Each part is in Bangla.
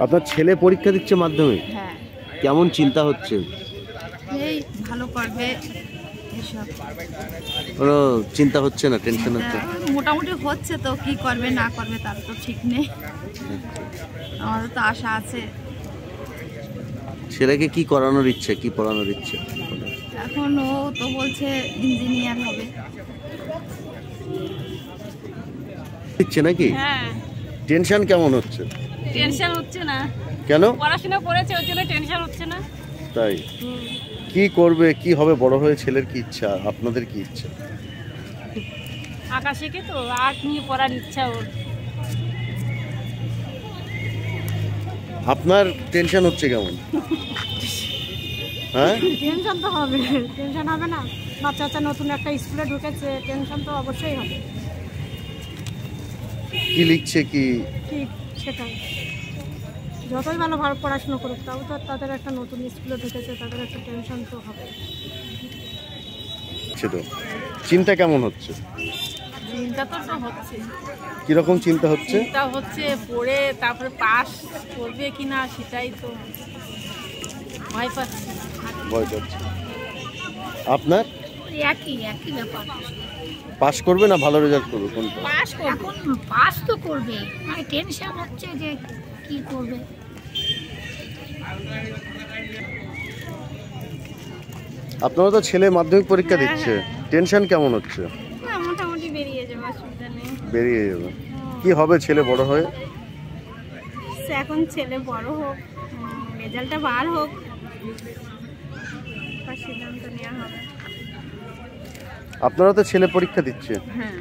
আপনার ছেলে পরীক্ষা দিচ্ছে মাধ্যমিক? হ্যাঁ। কেমন চিন্তা হচ্ছে? এই ভালো করবে এসব। কোনো চিন্তা হচ্ছে না, টেনশন হচ্ছে? মোটামুটি হচ্ছে, তো কি করবে না করবে তার তো ঠিক নেই। আমাদের তো আশা আছে। ছেলেকে কি করানোর ইচ্ছে, কি পড়ানোর ইচ্ছে? এখন ও তো বলছে ইঞ্জিনিয়ার হবে। ইচ্ছে নাকি? হ্যাঁ। টেনশন কেমন হচ্ছে? টেনশন হচ্ছে না। কেন? পড়াশোনা করেছে ওর জন্য টেনশন হচ্ছে না। তাই? কি করবে, কি হবে বড় হয়ে? ছেলের কি ইচ্ছা, আপনাদের কি ইচ্ছা? আঁকা শিখে তো আর্ট নিয়ে পড়ার ইচ্ছা ওর। আপনার টেনশন হচ্ছে কেমন? হ্যাঁ, টেনশন তো হবে, টেনশন হবে না? বাচ্চা নতুন একটা স্কুলে ঢুকেছে, টেনশন তো অবশ্যই হবে। কি লিখছে কি? সেটাই, যতই ভালো পড়াশোনা করুক তাও তো তাদের একটা নতুন স্কুলে ঢুকেছে, তাদের একটা টেনশন তো হবে। তো চিন্তা কেমন হচ্ছে? চিন্তা তো হচ্ছে। কিরকম চিন্তা হচ্ছে? চিন্তা হচ্ছে পড়ে তারপরে পাস করবে কিনা, সেটাই তো ভয় পাচ্ছে। ভয় পাচ্ছে। আপনার একই ব্যাপার। পাস করবে না ভালো রেজাল্ট করবে, কোনটা? পাস এখন পাস তো করবে, মানে টেনশন হচ্ছে যে কি করবে। আপনারা তো ছেলে মাধ্যমিক পরীক্ষা দিচ্ছে, টেনশন কেমন হচ্ছে? না, মোটামুটি বেরিয়ে যাবে, অসুবিধা নেই। বেরিয়ে যাবে। কি হবে ছেলে বড় হয়ে? এখন ছেলে বড় হোক, রেজাল্টটা বার হোক, তার সিদ্ধান্ত নেওয়া হবে। আপনারা তো ছেলে পরীক্ষা দিচ্ছে, হ্যাঁ।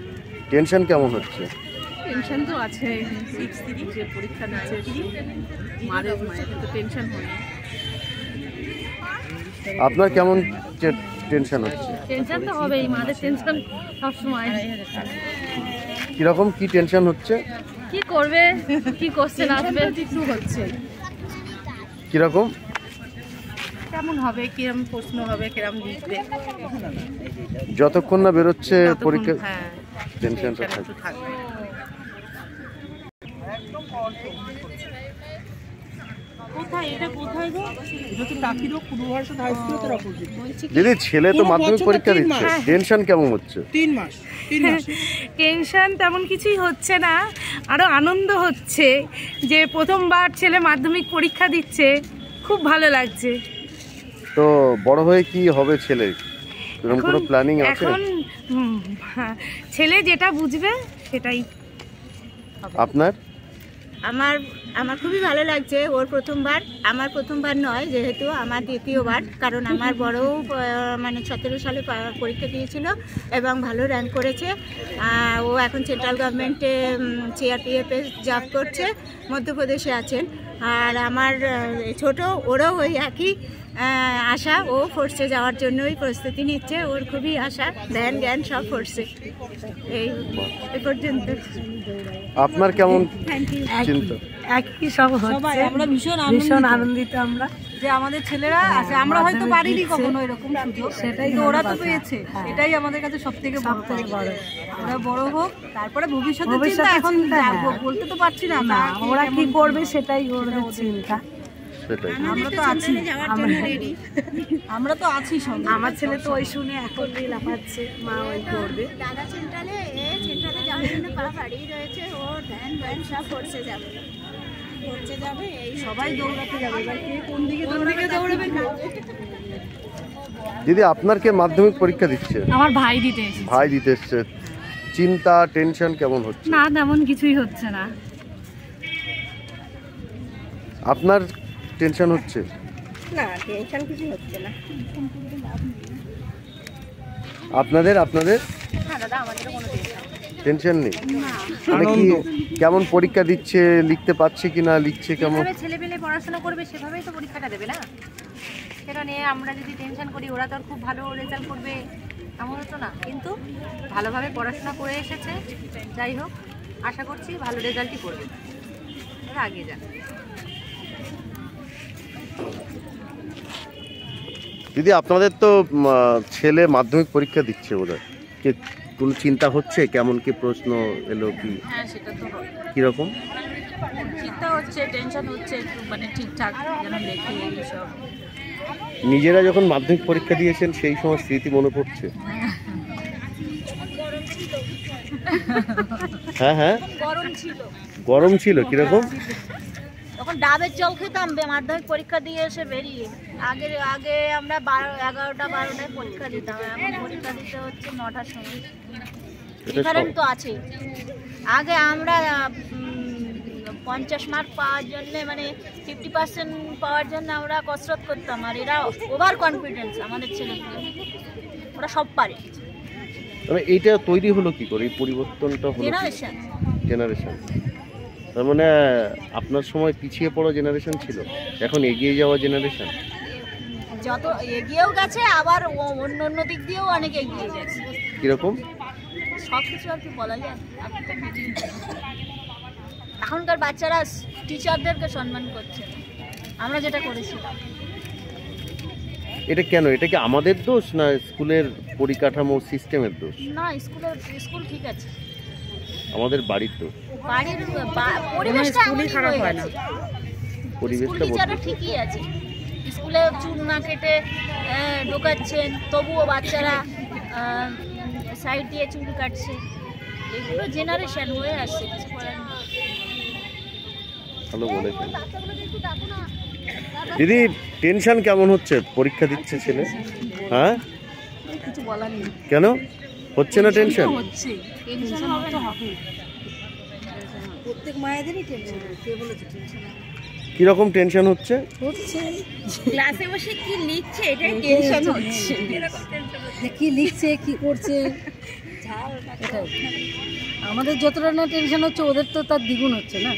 টেনশন কেমন হচ্ছে? টেনশন তো আছে, 6 যে পরীক্ষা দিচ্ছে, মায়ের তো টেনশন হয়। আপনার কেমন টেনশন হচ্ছে? টেনশন তো হবেই, মাদের টেনশন সবসময়। কিরকম কি টেনশন হচ্ছে? কি করবে, কি কোশ্চেন আসবে, কিছু হচ্ছে। কিরকম কেমন হবে, কিরম প্রশ্ন হবে, কিরম লিখবে, যতক্ষণ না বেরোচ্ছে পরীক্ষা হ্যাঁ টেনশনটা একটু থাকবে। দিদি, ছেলে তো মাধ্যমিক পরীক্ষা দিচ্ছে, টেনশন কেমন হচ্ছে? 3 মাস। টেনশন তেমন কিছুই হচ্ছে না, আরো আনন্দ হচ্ছে যে প্রথমবার ছেলে মাধ্যমিক পরীক্ষা দিচ্ছে, খুব ভালো লাগছে। তো বড় হয়ে কি হবে ছেলে, এরকম কোনো প্ল্যানিং আছে? এখন ছেলে যেটা বুঝবে সেটাই। আপনার? আমার খুবই ভালো লাগছে। ওর প্রথমবার, আমার প্রথমবার নয়, যেহেতু আমার দ্বিতীয়বার, কারণ আমার বড়ও মানে 17 সালে পরীক্ষা দিয়েছিল এবং ভালো র্যাঙ্ক করেছে। ও এখন সেন্ট্রাল গভর্নমেন্টে সিআরপিএফে জব করছে, মধ্যপ্রদেশে আছেন। আর আমার ছোট, ওরও ওই একই আশা, ও ফোর্সে যাওয়ার জন্যই প্রস্তুতি নিচ্ছে। ওর খুবই আশা, ধ্যান জ্ঞান সব ফোর্সে। এই পর্যন্ত। আপনার কেমন চিন্তা? একই সব হচ্ছে, আমরা ভীষণ আনন্দিত আমরা যে আমাদের ছেলেরা আছে। আমরা হয়তো পারিনি কখনো এরকম সুযোগ, সেটাই ওরা তো পেয়েছে। এটাই আমাদের কাছে সব থেকে বড়। ওরা বড় হোক, তারপরে ভবিষ্যতে চিন্তা এখন বলতে তো পারছি না, ওরা কি করবে সেটাই ওদের চিন্তা। আমরা তো আছি, আমরা তো আছি সঙ্গে। আমার ছেলে তো ওই শুনে এখন লাফাচ্ছে, মা ওই করবে। দাদা সেন্ট্রালে যাওয়ার জন্য পা বাড়িয়ে রয়েছে, ও ধ্যান ধ্যান সব ফোর্সে যাবে, এই সবাই দৌড়াতে যাবে। এবার কে কোন দিকে দৌড়াবে না। দিদি, আপনার কে মাধ্যমিক পরীক্ষা দিচ্ছে? আমার ভাই দিতে এসেছে। ভাই দিতে এসছে, চিন্তা টেনশন কেমন হচ্ছে? না, তেমন কিছুই হচ্ছে না। আপনার টেনশন হচ্ছে? না, টেনশন কিছু হচ্ছে না। আপনাদের না দাদা, আমাদের কোনো টেনশন নেই? মানে কি, কেমন পরীক্ষা দিচ্ছে, লিখতে পারছে কিনা, লিখছে কেমন? ছেলেপেলে পড়াশোনা করবে সেভাবেই তো পরীক্ষাটা দেবে না। সেটা নিয়ে আমরা যদি টেনশন করি, ওরা তো খুব ভালো রেজাল্ট করবে এমন হতো না। কিন্তু ভালোভাবে পড়াশোনা করে এসেছে, যাই হোক আশা করছি ভালো রেজাল্টই করবে, ওরা আগে যান। দিদি, আপনাদের তো ছেলে মাধ্যমিক পরীক্ষা দিচ্ছে বোধহয়, কোনো চিন্তা হচ্ছে কেমন কি প্রশ্ন এলো কি হ্যাঁ সেটা তো হবে, কিরকম? চিন্তা হচ্ছে, টেনশন হচ্ছে একটু, মানে ঠিকঠাক যেন লেখে এইসব। নিজেরা যখন মাধ্যমিক পরীক্ষা দিয়েছেন সেই সময় স্মৃতি মনে পড়ছে? হ্যাঁ হ্যাঁ, গরম ছিল, গরম ছিল, কিরকম? তখন ডাবের জল খেতাম মাধ্যমিক পরীক্ষা দিয়ে এসে বেরিয়ে। আগে আমরা 11টা-12টায় পরীক্ষা দিতাম, এখন পরীক্ষা দিতে হচ্ছে 9টার সময়। ডিফারেন্ট তো আছে। আগে আমরা 50 মার্ক পাওয়ার জন্য, মানে 50% পাওয়ার জন্য আমরা কসরত করতাম, আর এরা ওভার কনফিডেন্স আমাদের ছেলেগুলো, ওরা সব পারে। মানে এইটা তৈরি হলো কি করে, এই পরিবর্তনটা হলো? জেনারেশন। তার মানে আপনার সময় পিছিয়ে পড়া জেনারেশন ছিল, এখন এগিয়ে যাওয়া জেনারেশন। যত এগিয়েও গেছে, আবার অন্য দিক দিয়েও অনেক এগিয়ে গেছে। কিরকম? সব কিছু আর কি বলা যায়। এখনকার বাচ্চারা টিচারদেরকে সম্মান করছে না, আমরা যেটা করেছিলাম। এটা কেন? এটা কি আমাদের দোষ না স্কুলের পরিকাঠামো সিস্টেমের দোষ? না, স্কুল ঠিক আছে, আমাদের বাড়ির দোষ। বাড়ির পরিবেশটা খারাপ হয় না, পরিবেশটা টিচাররা ঠিকই আছে। স্কুলে চুল না কেটে ঢোকাচ্ছেন, তবুও বাচ্চারা সাইড দিয়ে চুল কাটছে। এগুলো জেনারেশন হয়ে আসছে, কিছু করার নেই। ভালো বলেছেন দিদি। টেনশন কেমন হচ্ছে? পরীক্ষা দিচ্ছে ছেলে, হ্যাঁ? কিছু বলার নেই। কেন হচ্ছে না টেনশন? টেনশন হবে তো হবে, প্রত্যেক মায়েদেরই টেনশন। কে বলেছে টেনশন? কিরকম টেনশন হচ্ছে? ক্লাসে বসে কি লিখছে এটাই টেনশন হচ্ছে, কি লিখছে কি করছে। আমাদের যতটা না টেনশন হচ্ছে, ওদের তো তার দ্বিগুণ হচ্ছে না,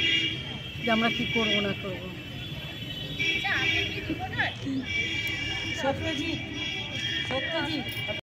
যে আমরা কি করবো না করবো। সত্যজিৎ